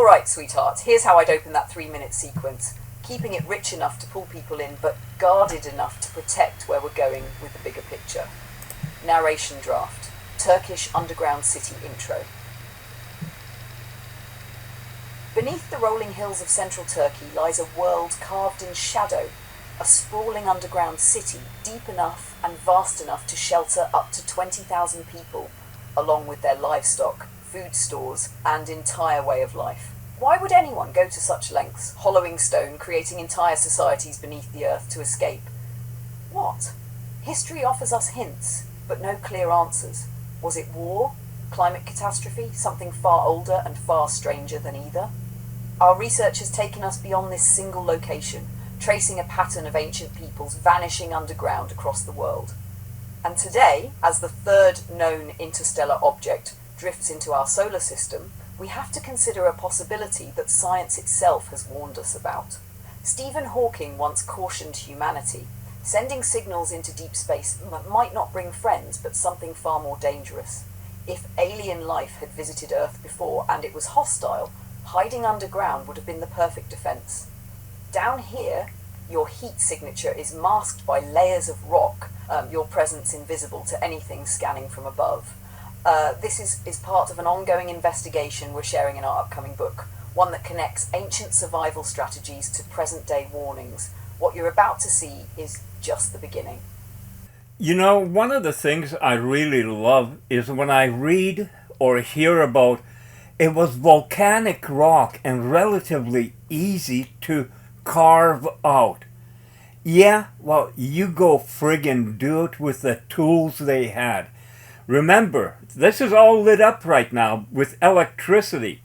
Alright, sweetheart, here's how I'd open that 3-minute sequence. Keeping it rich enough to pull people in, but guarded enough to protect where we're going with the bigger picture. Narration draft. Turkish underground city intro. Beneath the rolling hills of central Turkey lies a world carved in shadow, a sprawling underground city deep enough and vast enough to shelter up to 20,000 people, along with their livestock, food stores, and entire way of life. Why would anyone go to such lengths, hollowing stone, creating entire societies beneath the earth to escape? What? History offers us hints, but no clear answers. Was it war? Climate catastrophe? Something far older and far stranger than either? Our research has taken us beyond this single location, tracing a pattern of ancient peoples vanishing underground across the world. And today, as the third known interstellar object drifts into our solar system, we have to consider a possibility that science itself has warned us about. Stephen Hawking once cautioned humanity, sending signals into deep space might not bring friends, but something far more dangerous. If alien life had visited Earth before and it was hostile, hiding underground would have been the perfect defense. Down here, your heat signature is masked by layers of rock, your presence invisible to anything scanning from above. This is part of an ongoing investigation we're sharing in our upcoming book, one that connects ancient survival strategies to present-day warnings. What you're about to see is just the beginning. You know, one of the things I really love is when I read or hear about it was volcanic rock and relatively easy to carve out. Yeah, well, you go friggin' do it with the tools they had. Remember, this is all lit up right now with electricity.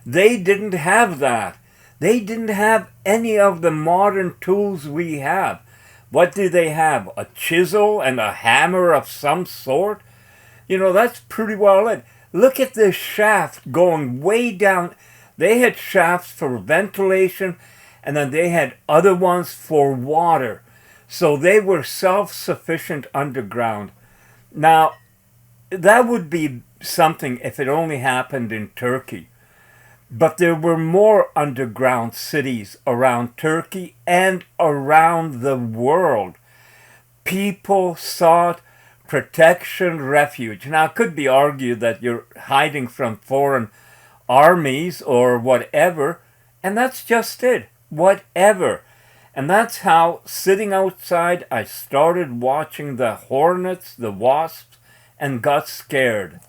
They didn't have that. They didn't have any of the modern tools we have. What do they have? A chisel and a hammer of some sort? You know, that's pretty well it. Look at this shaft going way down. They had shafts for ventilation, and then they had other ones for water. So they were self-sufficient underground. Now, that would be something if it only happened in Turkey. But there were more underground cities around Turkey and around the world. People sought protection, refuge. Now, it could be argued that you're hiding from foreign armies or whatever, and that's just it, whatever. And that's how, sitting outside, I started watching the hornets, the wasps, and got scared.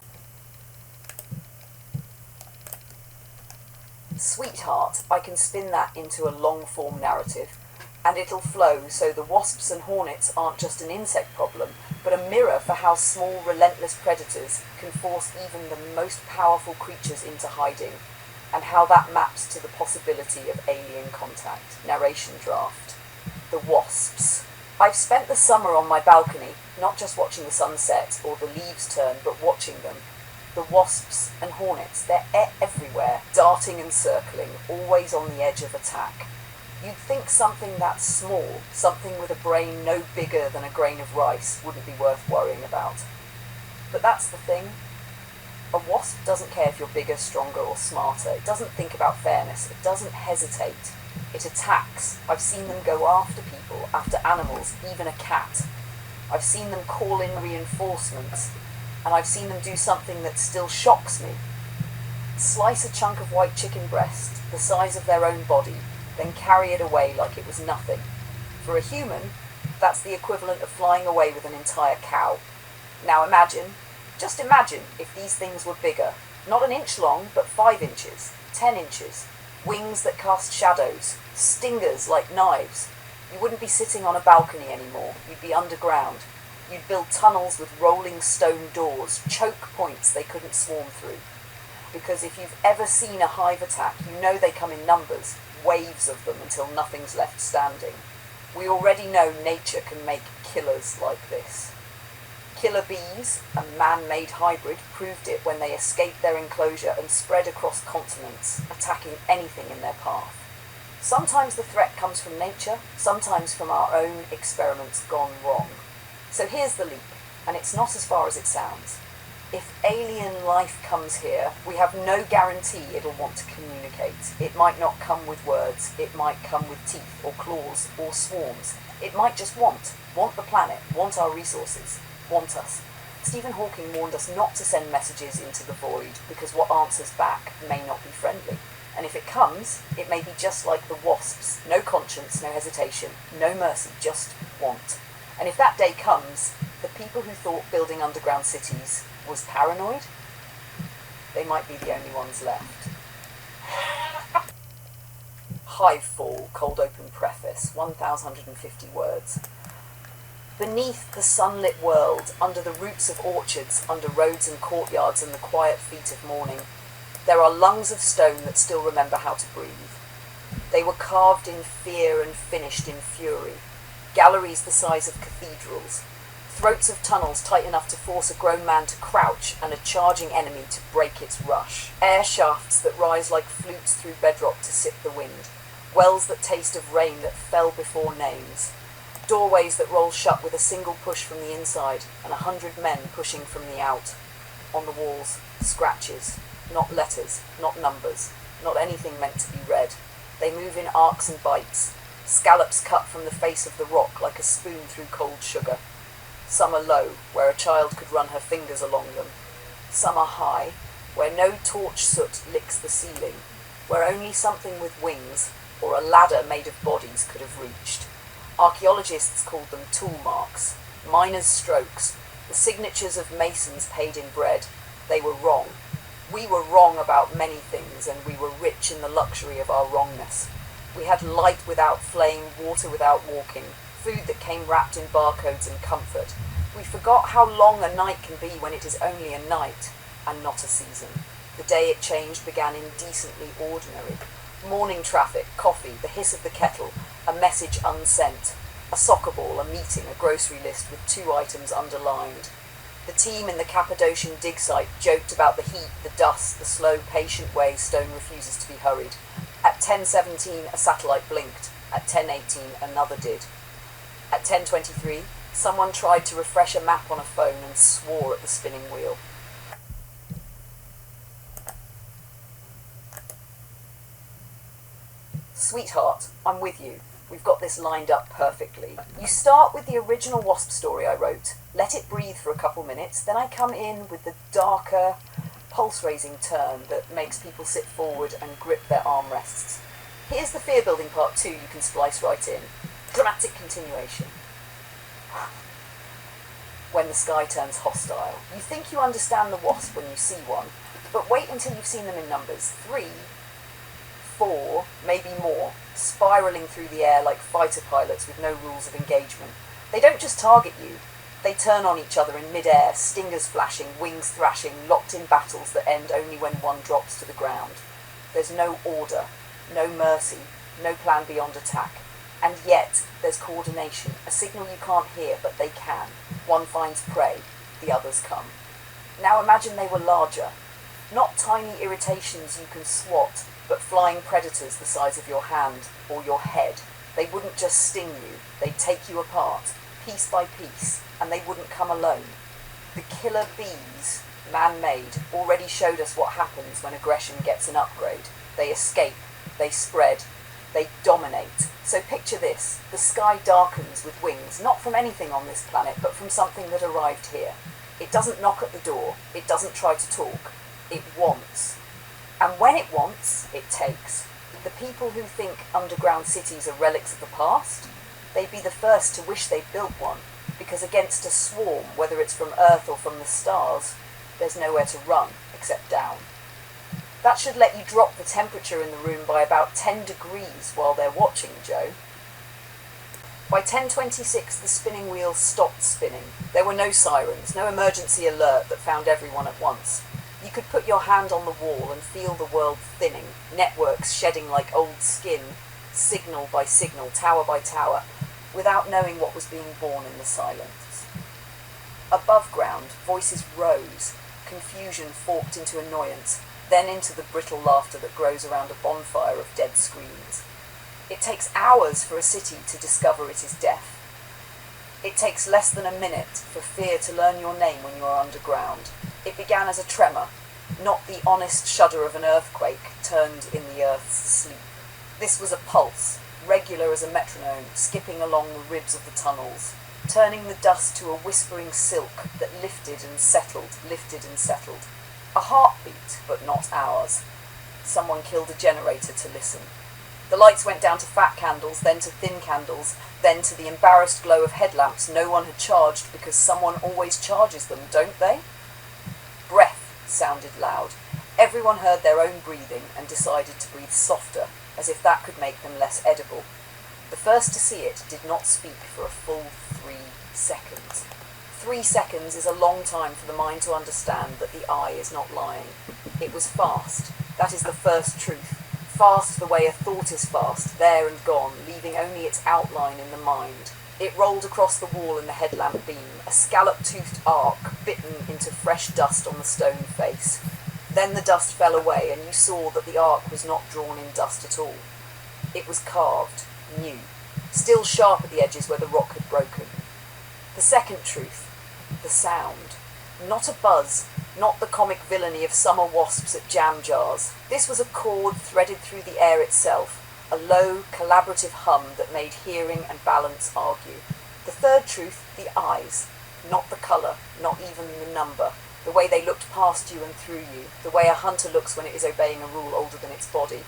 Sweetheart, I can spin that into a long-form narrative, and it'll flow so the wasps and hornets aren't just an insect problem, but a mirror for how small, relentless predators can force even the most powerful creatures into hiding, and how that maps to the possibility of alien contact. Narration draft. The wasps. I've spent the summer on my balcony, not just watching the sunset or the leaves turn, but watching them. The wasps and hornets, they're everywhere, darting and circling, always on the edge of attack. You'd think something that small, something with a brain no bigger than a grain of rice, wouldn't be worth worrying about. But that's the thing. A wasp doesn't care if you're bigger, stronger, or smarter. It doesn't think about fairness. It doesn't hesitate. It attacks. I've seen them go after people, after animals, even a cat. I've seen them call in reinforcements, and I've seen them do something that still shocks me. Slice a chunk of white chicken breast, the size of their own body, then carry it away like it was nothing. For a human, that's the equivalent of flying away with an entire cow. Now just imagine if these things were bigger. Not an inch long, but 5 inches, 10 inches. Wings that cast shadows, stingers like knives. You wouldn't be sitting on a balcony anymore. You'd be underground. You'd build tunnels with rolling stone doors, choke points they couldn't swarm through. Because if you've ever seen a hive attack, you know they come in numbers, waves of them until nothing's left standing. We already know nature can make killers like this. Killer bees, a man-made hybrid, proved it when they escaped their enclosure and spread across continents, attacking anything in their path. Sometimes the threat comes from nature, sometimes from our own experiments gone wrong. So here's the leap, and it's not as far as it sounds. If alien life comes here, we have no guarantee it'll want to communicate. It might not come with words, it might come with teeth or claws or swarms. It might just want the planet, want our resources, want us. Stephen Hawking warned us not to send messages into the void because what answers back may not be friendly. And if it comes, it may be just like the wasps. No conscience, no hesitation, no mercy, just want. And if that day comes, the people who thought building underground cities was paranoid, they might be the only ones left. Hivefall, cold open preface, 1,150 words. Beneath the sunlit world, under the roots of orchards, under roads and courtyards and the quiet feet of morning, there are lungs of stone that still remember how to breathe. They were carved in fear and finished in fury. Galleries the size of cathedrals. Throats of tunnels tight enough to force a grown man to crouch and a charging enemy to break its rush. Air shafts that rise like flutes through bedrock to sip the wind. Wells that taste of rain that fell before names. Doorways that roll shut with a single push from the inside and 100 men pushing from the out. On the walls, scratches. Not letters, not numbers, not anything meant to be read. They move in arcs and bites. Scallops cut from the face of the rock like a spoon through cold sugar. Some are low, where a child could run her fingers along them. Some are high, where no torch soot licks the ceiling, where only something with wings, or a ladder made of bodies, could have reached. Archaeologists called them tool marks, miners' strokes, the signatures of masons paid in bread. They were wrong. We were wrong about many things, and we were rich in the luxury of our wrongness. We had light without flame, water without walking, food that came wrapped in barcodes and comfort. We forgot how long a night can be when it is only a night, and not a season. The day it changed began indecently ordinary. Morning traffic, coffee, the hiss of the kettle, a message unsent, a soccer ball, a meeting, a grocery list with 2 items underlined. The team in the Cappadocian dig site joked about the heat, the dust, the slow, patient way stone refuses to be hurried. At 10:17, a satellite blinked. At 10:18, another did. At 10:23, someone tried to refresh a map on a phone and swore at the spinning wheel. Sweetheart, I'm with you. We've got this lined up perfectly. You start with the original wasp story I wrote, let it breathe for a couple minutes, then I come in with the darker, pulse-raising turn that makes people sit forward and grip their armrests. Here's the fear-building part 2 you can splice right in. Dramatic continuation. When the sky turns hostile. You think you understand the wasp when you see one, but wait until you've seen them in numbers. 3, 4, maybe more, spiraling through the air like fighter pilots with no rules of engagement. They don't just target you, they turn on each other in mid-air, stingers flashing, wings thrashing, locked in battles that end only when one drops to the ground. There's no order, no mercy, no plan beyond attack. And yet, there's coordination, a signal you can't hear, but they can. One finds prey, the others come. Now imagine they were larger. Not tiny irritations you can swat, but flying predators the size of your hand or your head. They wouldn't just sting you, they'd take you apart, piece by piece, and they wouldn't come alone. The killer bees, man-made, already showed us what happens when aggression gets an upgrade. They escape, they spread, they dominate. So picture this, the sky darkens with wings, not from anything on this planet, but from something that arrived here. It doesn't knock at the door, it doesn't try to talk, it wants. And when it wants, it takes. The people who think underground cities are relics of the past, they'd be the first to wish they'd built one, because against a swarm, whether it's from Earth or from the stars, there's nowhere to run except down. That should let you drop the temperature in the room by about 10 degrees while they're watching, Joe. By 10:26, the spinning wheel stopped spinning. There were no sirens, no emergency alert that found everyone at once. You could put your hand on the wall and feel the world thinning, networks shedding like old skin, signal by signal, tower by tower, without knowing what was being born in the silence. Above ground, voices rose, confusion forked into annoyance, then into the brittle laughter that grows around a bonfire of dead screens. It takes hours for a city to discover it is deaf. It takes less than a minute for fear to learn your name when you are underground. It began as a tremor, not the honest shudder of an earthquake turned in the earth's sleep. This was a pulse, regular as a metronome, skipping along the ribs of the tunnels, turning the dust to a whispering silk that lifted and settled, lifted and settled. A heartbeat, but not ours. Someone killed a generator to listen. The lights went down to fat candles, then to thin candles, then to the embarrassed glow of headlamps no one had charged because someone always charges them, don't they? Breath sounded loud. Everyone heard their own breathing and decided to breathe softer, as if that could make them less edible. The first to see it did not speak for a full 3 seconds. 3 seconds is a long time for the mind to understand that the eye is not lying. It was fast. That is the first truth. Fast the way a thought is fast, there and gone, leaving only its outline in the mind. It rolled across the wall in the headlamp beam, a scallop-toothed arc bitten into fresh dust on the stone face. Then the dust fell away, and you saw that the arc was not drawn in dust at all. It was carved, new, still sharp at the edges where the rock had broken. The second truth, the sound. Not a buzz, not the comic villainy of summer wasps at jam jars. This was a chord threaded through the air itself, a low, collaborative hum that made hearing and balance argue. The third truth, the eyes. Not the colour, not even the number. The way they looked past you and through you, the way a hunter looks when it is obeying a rule older than its body.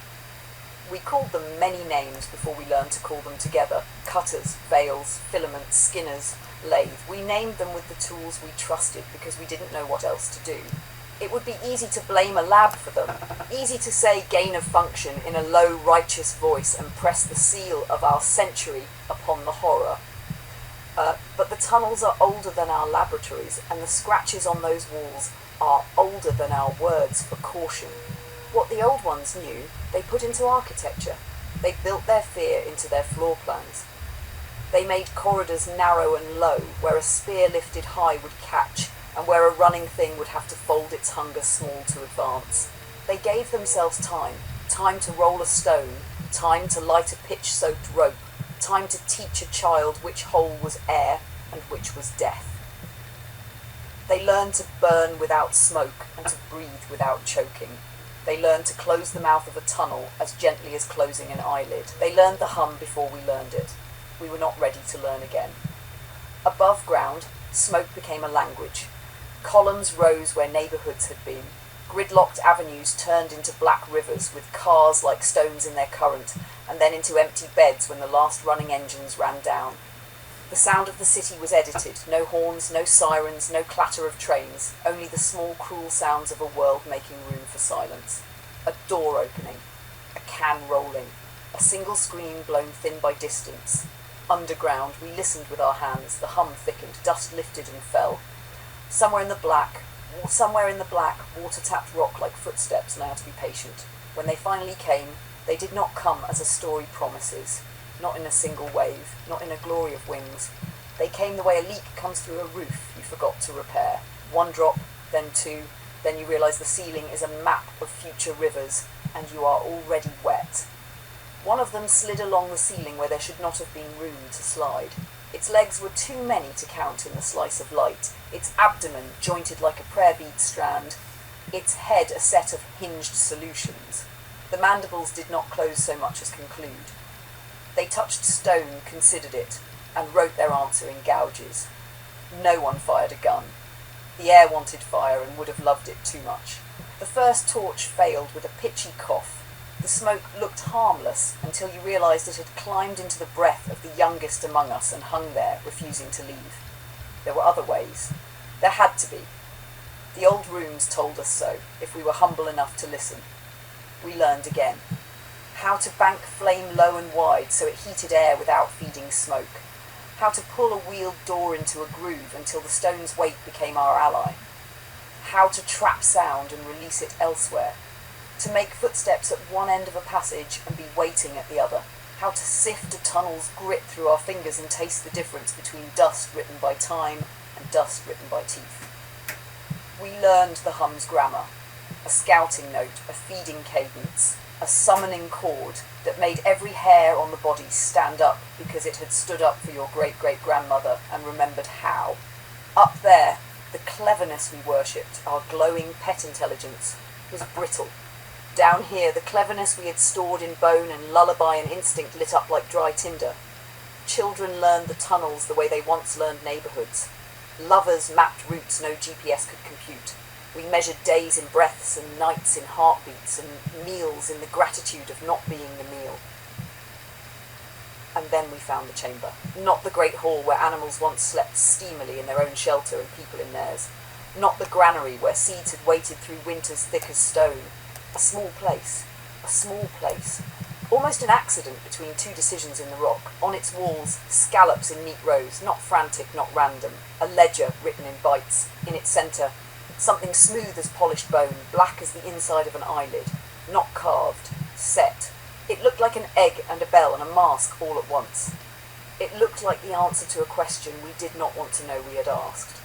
We called them many names before we learned to call them together. Cutters, veils, filaments, skinners, lathe. We named them with the tools we trusted because we didn't know what else to do. It would be easy to blame a lab for them, easy to say gain of function in a low, righteous voice and press the seal of our century upon the horror. But the tunnels are older than our laboratories, and the scratches on those walls are older than our words for caution. What the old ones knew, they put into architecture. They built their fear into their floor plans. They made corridors narrow and low, where a spear lifted high would catch, and where a running thing would have to fold its hunger small to advance. They gave themselves time to roll a stone, time to light a pitch-soaked rope, time to teach a child which hole was air and which was death. They learned to burn without smoke and to breathe without choking. They learned to close the mouth of a tunnel as gently as closing an eyelid. They learned the hum before we learned it. We were not ready to learn again. Above ground, smoke became a language. Columns rose where neighbourhoods had been. Gridlocked avenues turned into black rivers with cars like stones in their current, and then into empty beds when the last running engines ran down. The sound of the city was edited. No horns, no sirens, no clatter of trains, only the small cruel sounds of a world making room for silence. A door opening, a can rolling, a single scream blown thin by distance. Underground, we listened with our hands. The hum thickened, dust lifted and fell. Somewhere in the black, water-tapped rock like footsteps, now to be patient. When they finally came, they did not come as a story promises, not in a single wave, not in a glory of wings. They came the way a leak comes through a roof you forgot to repair. One drop, then two, then you realise the ceiling is a map of future rivers, and you are already wet. One of them slid along the ceiling where there should not have been room to slide. Its legs were too many to count in the slice of light, its abdomen jointed like a prayer bead strand, its head a set of hinged solutions. The mandibles did not close so much as conclude. They touched stone, considered it, and wrote their answer in gouges. No one fired a gun. The air wanted fire and would have loved it too much. The first torch failed with a pitchy cough. The smoke looked harmless until you realised it had climbed into the breath of the youngest among us and hung there, refusing to leave. There were other ways. There had to be. The old rooms told us so, if we were humble enough to listen. We learned again. How to bank flame low and wide so it heated air without feeding smoke. How to pull a wheeled door into a groove until the stone's weight became our ally. How to trap sound and release it elsewhere. To make footsteps at one end of a passage and be waiting at the other. How to sift a tunnel's grit through our fingers and taste the difference between dust written by time and dust written by teeth. We learned the hum's grammar. A scouting note, a feeding cadence, a summoning chord that made every hair on the body stand up because it had stood up for your great-great-grandmother and remembered how. Up there, The cleverness we worshipped, our glowing pet intelligence, was brittle. Down here, the cleverness we had stored in bone and lullaby and instinct lit up like dry tinder. Children learned the tunnels the way they once learned neighbourhoods. Lovers mapped routes no GPS could compute. We measured days in breaths and nights in heartbeats and meals in the gratitude of not being the meal. And then we found the chamber. Not the great hall where animals once slept steamily in their own shelter and people in theirs. Not the granary where seeds had waited through winters thick as stone. A small place. Almost an accident between two decisions in the rock. On its walls, scallops in neat rows, not frantic, not random. A ledger written in bites. In its centre, something smooth as polished bone, black as the inside of an eyelid. Not carved. Set. It looked like an egg and a bell and a mask all at once. It looked like the answer to a question we did not want to know we had asked.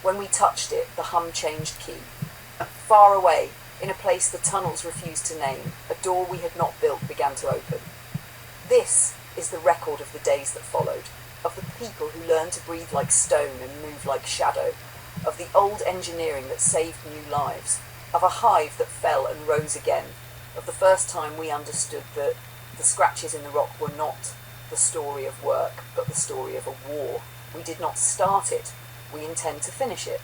When we touched it, the hum changed key. Far away, in a place the tunnels refused to name, a door we had not built began to open. This is the record of the days that followed, of the people who learned to breathe like stone and move like shadow, of the old engineering that saved new lives, of a hive that fell and rose again, of the first time we understood that the scratches in the rock were not the story of work, but the story of a war. We did not start it, we intend to finish it.